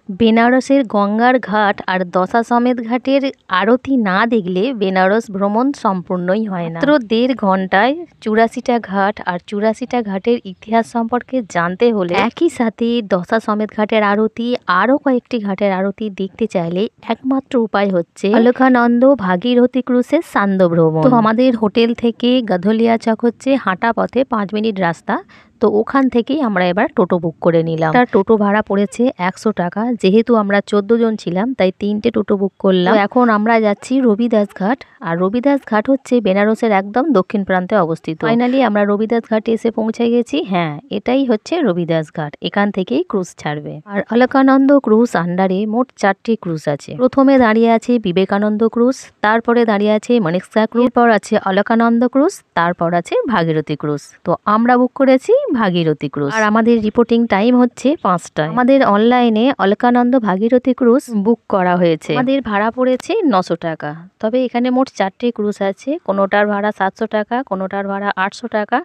বেনারসের গঙ্গার ঘাট আর দশাশ্বমেধ ঘাটের আরতি না দেখলে বেনারস ভ্রমণ সম্পূর্ণই হয় না। মাত্র 1.5 ঘন্টায় 84টা ঘাট আর 84টা ঘাটের ইতিহাস সম্পর্কে জানতে হলে, একই সাথে দশাশ্বমেধ ঘাটের আরতি আরও কয়েকটি ঘাটের আরতি দেখতে চাইলে একমাত্র উপায় হচ্ছে অলকানন্দ ভাগীরথী ক্রুজের সান্ধ্য ভ্রমণ। তো আমাদের হোটেল থেকে গাধলিয়া চক হচ্ছে হাঁটা পথে 5 মিনিট রাস্তা। তো ওখান থেকেই আমরা এবার টোটো বুক করে নিলাম। তার টোটো ভাড়া পড়েছে 100 টাকা। যেহেতু আমরা 14 জন ছিলাম তাই 3টে টোটো বুক করলাম। এখন আমরা যাচ্ছি রবিদাস ঘাট। আর রবিদাস ঘাট হচ্ছে বেনারসের একদম দক্ষিণ প্রান্তে অবস্থিত। ফাইনালি আমরা রবিদাস ঘাটে এসে পৌঁছে গেছি। হ্যাঁ, এটাই হচ্ছে রবিদাস ঘাট। এখান থেকেই ক্রুজ ছাড়বে। আর অলকানন্দ ক্রুজ আন্ডারে মোট 4টি ক্রুজ আছে। প্রথমে দাঁড়িয়ে আছে বিবেকানন্দ ক্রুজ, তারপরে দাঁড়িয়ে আছে মনিষ্কা ক্রুজ, পর আছে অলকানন্দ ক্রুজ, তারপর আছে ভাগীরথী ক্রুজ। তো আমরা বুক করেছি ভাগীরথী ক্রুজ। আর আমাদের রিপোর্টিং টাইম হচ্ছে 5টায়। আমাদের অনলাইনে অলকানন্দ ভাগীরথী ক্রুজ বুক করা হয়েছে। আমাদের ভাড়া পড়েছে 900 টাকা। তবে এখানে মোট 4টে ক্রুজ আছে। কোনোটার ভাড়া 700 টাকা, কোনোটার ভাড়া 800 টাকা,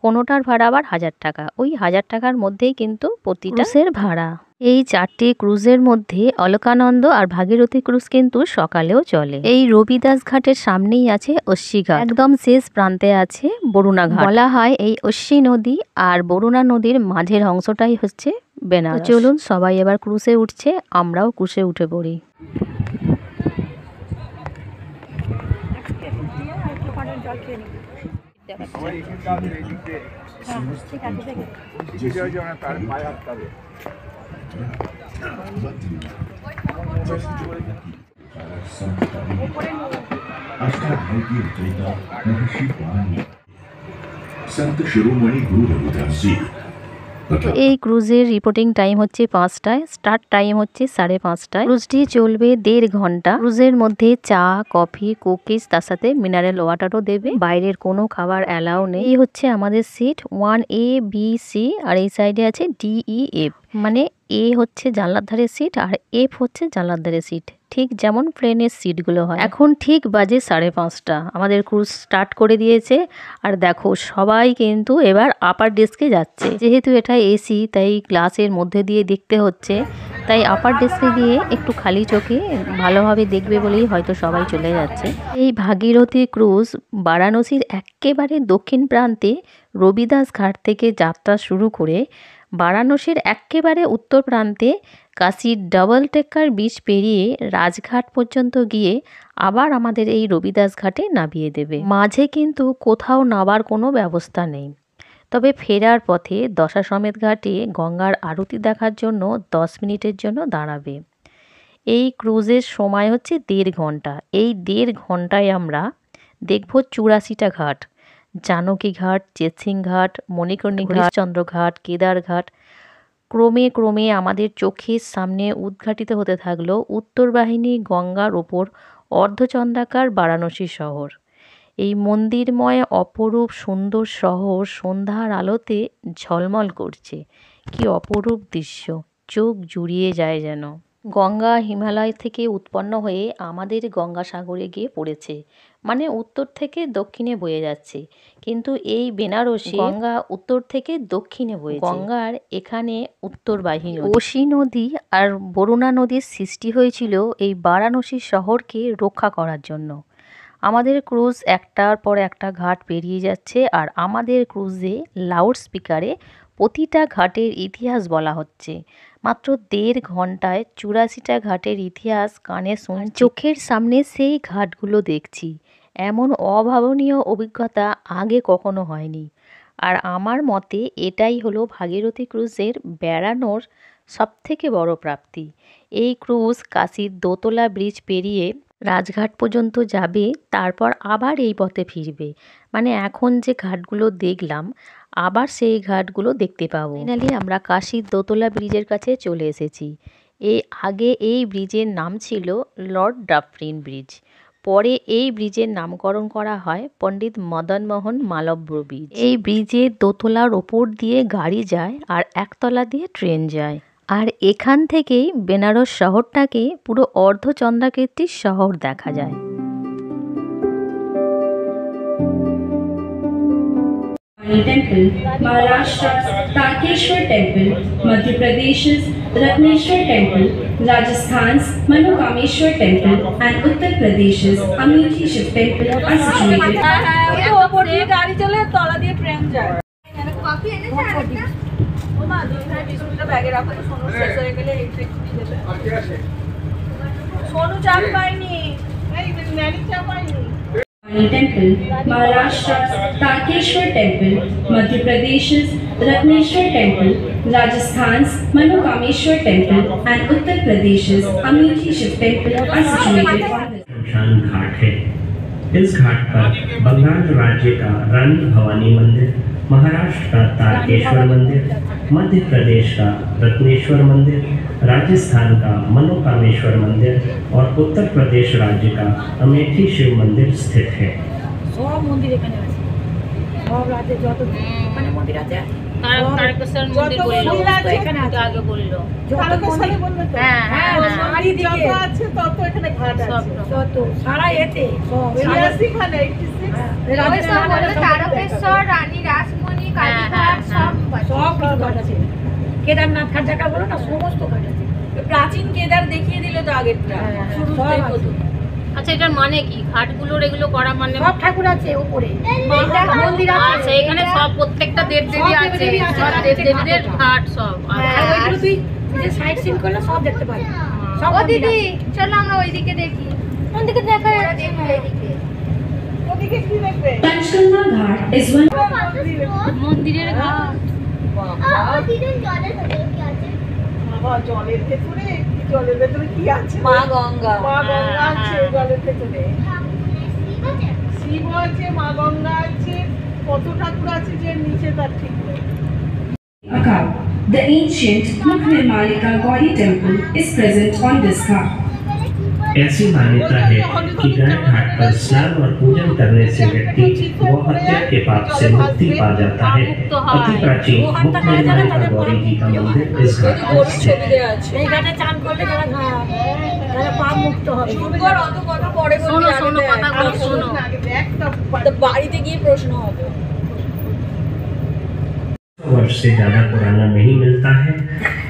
কোনোটার ভাড়া আবার 1000 টাকা। ওই 1000 টাকার মধ্যেই কিন্তু প্রতিটা ক্রুজের ভাড়া। এই 4টে ক্রুজের মধ্যে অলকানন্দ আর ভাগীরথী ক্রুজ কিন্তু সকালেও চলে। এই রবিদাস ঘাটের সামনেই আছে অশ্বী ঘাট। একদম শেষ প্রান্তে আছে বরুণা ঘাট। বলা হয় এই অশ্বী নদী আর বরুণা নদীর মাঝের অংশটাই হচ্ছে বেনারস। চলুন সবাই এবার ক্রুজে উঠছে, আমরাও ক্রুজে উঠে পড়ি। संत शिरोमणि गुरु रविदास जी। এই ক্রুজের রিপোর্টিং টাইম হচ্ছে 5টায়, স্টার্ট টাইম হচ্ছে 5:30টায়। ক্রুজটি চলবে 1.5 ঘন্টা। ক্রুজের মধ্যে চা, কফি, কুকিজ, তার সাথে মিনারেল ওয়াটারও দেবে। বাইরের কোনো খাবার অ্যালাউ নেই। এই হচ্ছে আমাদের সিট 1A, B, C আর এই সাইডে আছে D, E, F। মানে A হচ্ছে জানলার ধারে সিট আর F হচ্ছে জানলার ধারে সিট, ঠিক যেমন প্লেনের সিটগুলো হয়। এখন ঠিক বাজে 5:30টা। আমাদের ক্রুজ স্টার্ট করে দিয়েছে। আর দেখো সবাই কিন্তু এবার আপার ডেস্কে যাচ্ছে। যেহেতু এটা এসি তাই গ্লাসের মধ্যে দিয়ে দেখতে হচ্ছে, তাই আপার ডেস্কে দিয়ে একটু খালি চোখে ভালোভাবে দেখবে বলেই হয়তো সবাই চলে যাচ্ছে। এই ভাগীরথী ক্রুজ বারাণসীর একেবারে দক্ষিণ প্রান্তে রবিদাস ঘাট থেকে যাত্রা শুরু করে বারাণসীর একেবারে উত্তর প্রান্তে কাশীর ডাবল টেক্কার ব্রিজ পেরিয়ে রাজঘাট পর্যন্ত গিয়ে আবার আমাদের এই রবিদাস ঘাটে নামিয়ে দেবে। মাঝে কিন্তু কোথাও নামার কোনো ব্যবস্থা নেই। তবে ফেরার পথে দশাশ্বমেধ ঘাটে গঙ্গার আরতি দেখার জন্য 10 মিনিটের জন্য দাঁড়াবে। এই ক্রুজের সময় হচ্ছে 1.5 ঘন্টা। এই 1.5 ঘন্টায় আমরা দেখব 84টা ঘাট। জানকী ঘাট, চেতসিং ঘাট, মণিকর্ণী ঘাট, চন্দ্র ঘাট, কেদার ঘাট। ক্রমে ক্রমে আমাদের চোখের সামনে উদ্ঘাটিত হতে থাকলো উত্তরবাহিনী গঙ্গার ওপর অর্ধচন্দ্রাকার বারাণসী শহর। এই মন্দিরময় অপরূপ সুন্দর শহর সন্ধ্যার আলোতে ঝলমল করছে। কি অপরূপ দৃশ্য, চোখ জুড়িয়ে যায় যেন। গঙ্গা হিমালয় থেকে উৎপন্ন হয়ে আমাদের গঙ্গাসাগরে গিয়ে পড়েছে, মানে উত্তর থেকে দক্ষিণে বয়ে যাচ্ছে। কিন্তু এই বেনারসে গঙ্গা উত্তর থেকে দক্ষিণে বয়ে, গঙ্গার এখানে উত্তর বাহিনী। কোশি নদী আর বরুণা নদীর সৃষ্টি হয়েছিল এই বারাণসী শহরকে রক্ষা করার জন্য। আমাদের ক্রুজ একটার পর একটা ঘাট পেরিয়ে যাচ্ছে আর আমাদের ক্রুজে লাউড স্পিকারে প্রতিটা ঘাটের ইতিহাস বলা হচ্ছে। মাত্র 1.5 ঘন্টায় 84টা ঘাটের ইতিহাস কানে শুনছি, চোখের সামনে সেই ঘাটগুলো দেখছি। এমন অভাবনীয় অভিজ্ঞতা আগে কখনো হয়নি। আর আমার মতে এটাই হলো ভাগীরথী ক্রুজের বেড়ানোর সবথেকে বড় প্রাপ্তি। এই ক্রুজ কাশীর দোতলা ব্রিজ পেরিয়ে রাজঘাট পর্যন্ত যাবে, তারপর আবার এই পথে ফিরবে। মানে এখন যে ঘাটগুলো দেখলাম আবার সেই ঘাটগুলো দেখতে পাবো। ফাইনালি আমরা কাশীর দোতলা ব্রিজের কাছে চলে এসেছি। আগে এই ব্রিজের নাম ছিল লর্ড ডাফরিন ব্রিজ। পরে এই ব্রিজের নামকরণ করা হয় পণ্ডিত মদন মোহন মালব্য ব্রিজ। এই ব্রিজের দোতলার ওপর দিয়ে গাড়ি যায় আর একতলা দিয়ে ট্রেন যায়। আর এখান থেকেই বেনারস শহরটাকে পুরো অর্ধচন্দ্রাকৃতির শহর দেখা যায়। Temple, Maharashtra's Tankeshwar Temple, Madhya Pradesh's Ratneshwar Temple, Rajasthan's Manokameshwar Temple, and Uttar Pradesh's Amethi Shiv Temple are situated. গাড়ি চলে তলা দিয়ে ট্রেন যায় কফি এনে ও মা দুইটা বিস্কুটটা ব্যাগে রাখো সোনু শেষ হয়ে গেলে এই ট্যাক্সি দেবে সোনু চাপ পাইনি এই ম্যানি চাপ পাইনি Temple, Maharashtra's Tarkeshwar Temple, Madhya Pradesh's Ratneshwar Temple, Rajasthan's Manokameshwar Temple, and Uttar Pradesh's Amethi Shiv Temple are situated on this. शमशान घाट है। इस घाट पर बंगाल राज्य का रन भवानी मंदिर, महाराष्ट्र का तारकेश्वर मंदिर, मध्य प्रदेश का रत्नेश्वर मंदिर, राजस्थान का मनोकामेश्वर मंदिर और उत्तर प्रदेश राज्य का अमेठी शिव मंदिर स्थित है। সব মন্দির এখানে আছে সব রাতে যত এখানে মন্দির আছে তারকেশ্বর মন্দির বললো এখানে আছে আগে বললো যত মন্দির বললো তো হ্যাঁ সারি দিকে যত আছে তত এখানে ঘাট আছে যত সারা এতে সব এখানে 86 রাজস্থান বলে তারকেশ্বর রানী রাসমণি কালীঘাট সব সব ঘাট আছে কেদারনাথ ঘাট জায়গা বলো না সমস্ত ঘাট আছে প্রাচীন কেদার দেখিয়ে দিল তো আগেরটা শুরুতেই প্রথম আচ্ছা এটার মানে কি ঘাটগুলোর এগুলো করা মানে সব ঠাকুর আছে উপরে মন্দির আছে আচ্ছা এখানে সব প্রত্যেকটা দেবদেবী আছে সব দেবদেবীদের ঘাট সব আর ওইগুলো তুই যে সাইড সিন করলে সব দেখতে পাবি সব ও দিদি চলো আমরা ওইদিকে দেখি কোন দিকে দেখা যাচ্ছে এদিকে ওদিকে কি দেখবে Panchganga Ghat is one মন্দিরের ঘাট জলের ভেতরে কি আছে মা গঙ্গা আছে জলের ভেতরে শিব আছে মা গঙ্গা আছে কত ঠাকুর আছে যে নিচে তার ঠিক নেই Akal. The ancient Mukhnirmalika Gauri temple is present on this ghat. ऐसी मान्यता है कि गण घाट पर स्नान और पूजन करने से व्यक्ति वो हत्या के पाप से मुक्ति पा जाता है। अति प्राचीन मुक्तिनारायण गौरी जी का मंदिर इस घाट पर स्थित है। এই ঘাটে চান করলে যারা পাপ মুক্ত হবে সুন্দর অত কথা পরে বলবি শোনো কথাগুলো শোনো তো বাড়িতে গিয়ে প্রশ্ন হবে वर्ष से ज्यादा पुराना नहीं मिलता है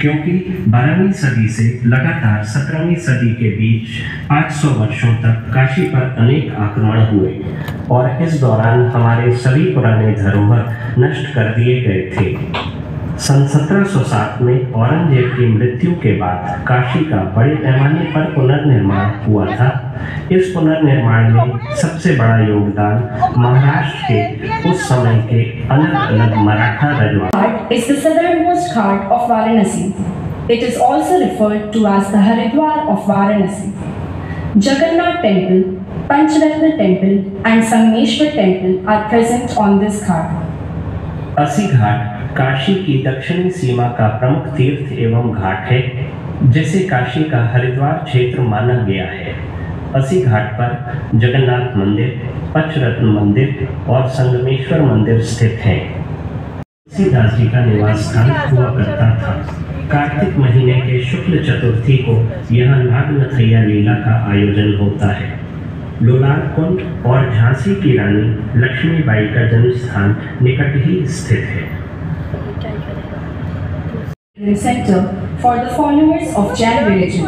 क्योंकि 12वीं सदी से लगातार 17वीं सदी के बीच 800 वर्षों तक काशी पर अनेक आक्रमण हुए और इस दौरान हमारे सभी पुराने धरोहर नष्ट कर दिए गए थे। सन 1707 में औरंगजेब की मृत्यु के बाद काशी का बड़े पैमाने पर पुनर्निर्माण हुआ था। इस पुनर्निर्माण में सबसे बड़ा योगदान महाराष्ट्र के उस समय के अलग अलग Maratha रजवाड़ों Ghat is the southernmost ghat of Varanasi. It is also referred to as the Haridwar of Varanasi. Jagannath Temple, Panchratna Temple, and Sangameshwar Temple are present on this ghat. अस्सी घाट काशी की दक्षिणी सीमा का प्रमुख तीर्थ एवं घाट है जिसे काशी का हरिद्वार क्षेत्र माना गया है। अस्सी घाट पर जगन्नाथ मंदिर, पंचरत्न मंदिर और संगमेश्वर मंदिर स्थित हैं। तुलसीदास जी का निवास स्थान हुआ करता था। कार्तिक महीने के शुक्ल चतुर्थी को यहाँ नागनथैया लीला का आयोजन होता है। लोलार कुंड और झांसी की रानी लक्ष्मीबाई का जन्म स्थान निकट ही स्थित है। Center for the followers of Jain religion.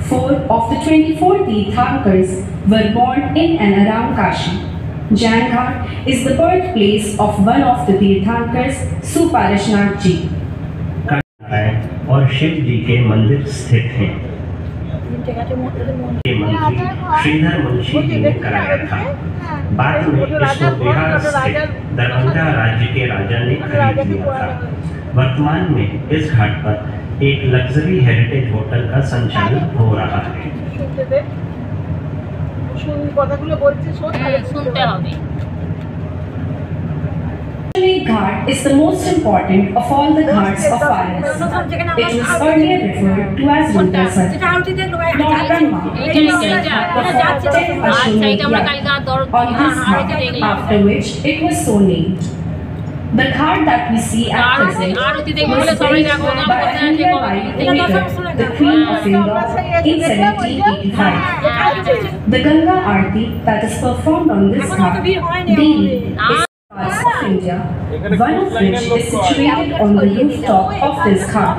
4 of the 24 Tirthankars were born in and around Kashi. Jain Ghat is the birthplace of one of the Tirthankars, Suparashnath ji. और शिव जी के मंदिर स्थित हैं। ये मंदिर श्रीधर मुंशी जी ने कराया था। बाद में इसको बिहार स्थित दरभंगा राज्य के राजा ने खरीद लिया था। वर्तमान में इस घाट पर एक लग्जरी हेरिटेज होटल का संचालन हो रहा है। শুনতে হবে Ghat is the most important of all the ghats of Varanasi. It was earlier referred to as Rudasar. Lord Brahma on this ghat, after which it was so named. The ghat that we see at present was built by Ahilyabai Holkar, the Queen of Indore, in 1785. The Ganga Aarti that is performed on this ghat daily is parts of India, one of which is situated on the rooftop of this ghat.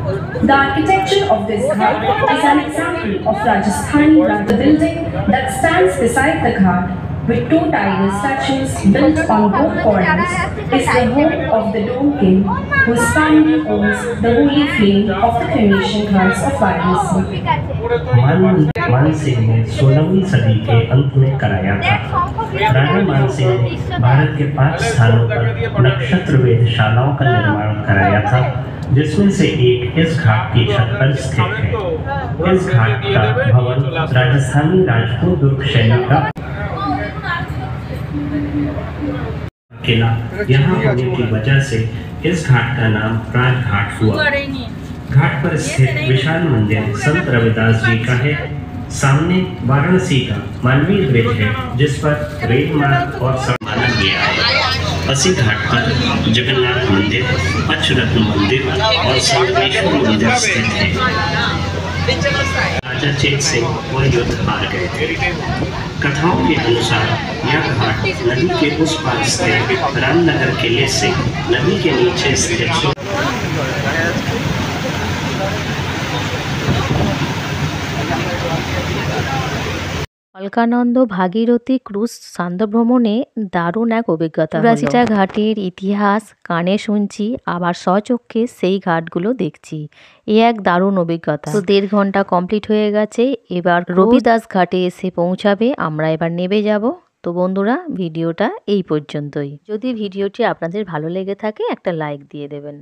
The architecture of this ghat is an example of Rajasthani Raja building that stands beside the ghat with two tiger statues built on both corners is the home of the Dome King, whose family owns the holy flame of the cremation ghats of Varanasi. Mansingh ने 16वीं सदी के अंत में कराया था। राजा मानसिंह ने भारत के 5 स्थानों पर नक्षत्र वेधशालाओं का निर्माण कराया था, जिसमें से एक इस घाट की छत पर स्थित है। इस घाट का भवन राजस्थानी राजपूत दुर्ग शैली का किला यहाँ होने की वजह से इस घाट का नाम राजघाट हुआ। घाट पर स्थित विशाल मंदिर संत रविदास जी का है। सामने वाराणसी का मानवीय ब्रिज है, जिस पर रेल मार्ग और सड़क माना गया है। अस्सी घाट पर जगन्नाथ मंदिर, पंचरत्न मंदिर और संगमेश्वर मंदिर स्थित है। राजा चेत सिंह वो युद्ध हार गए थे। कथाओं के अनुसार यह घाट नदी के उस पार स्थित रामनगर किले से नदी के नीचे स्थित অলকানন্দ ভাগীরথী ক্রুজ সান্ধ্য ভ্রমণে দারুণ এক অভিজ্ঞতা। ৮৪টা ঘাটের ইতিহাস কানে শুনছি, আবার স্বচক্ষে সেই ঘাটগুলো দেখছি। এ এক দারুণ অভিজ্ঞতা। তো ১.৫ ঘন্টা কমপ্লিট হয়ে গেছে, এবার রবিদাস ঘাটে এসে পৌঁছাবে। আমরা এবার নেমে যাব। তো বন্ধুরা, ভিডিওটা এই পর্যন্তই। যদি ভিডিওটি আপনাদের ভালো লেগে থাকে একটা লাইক দিয়ে দেবেন।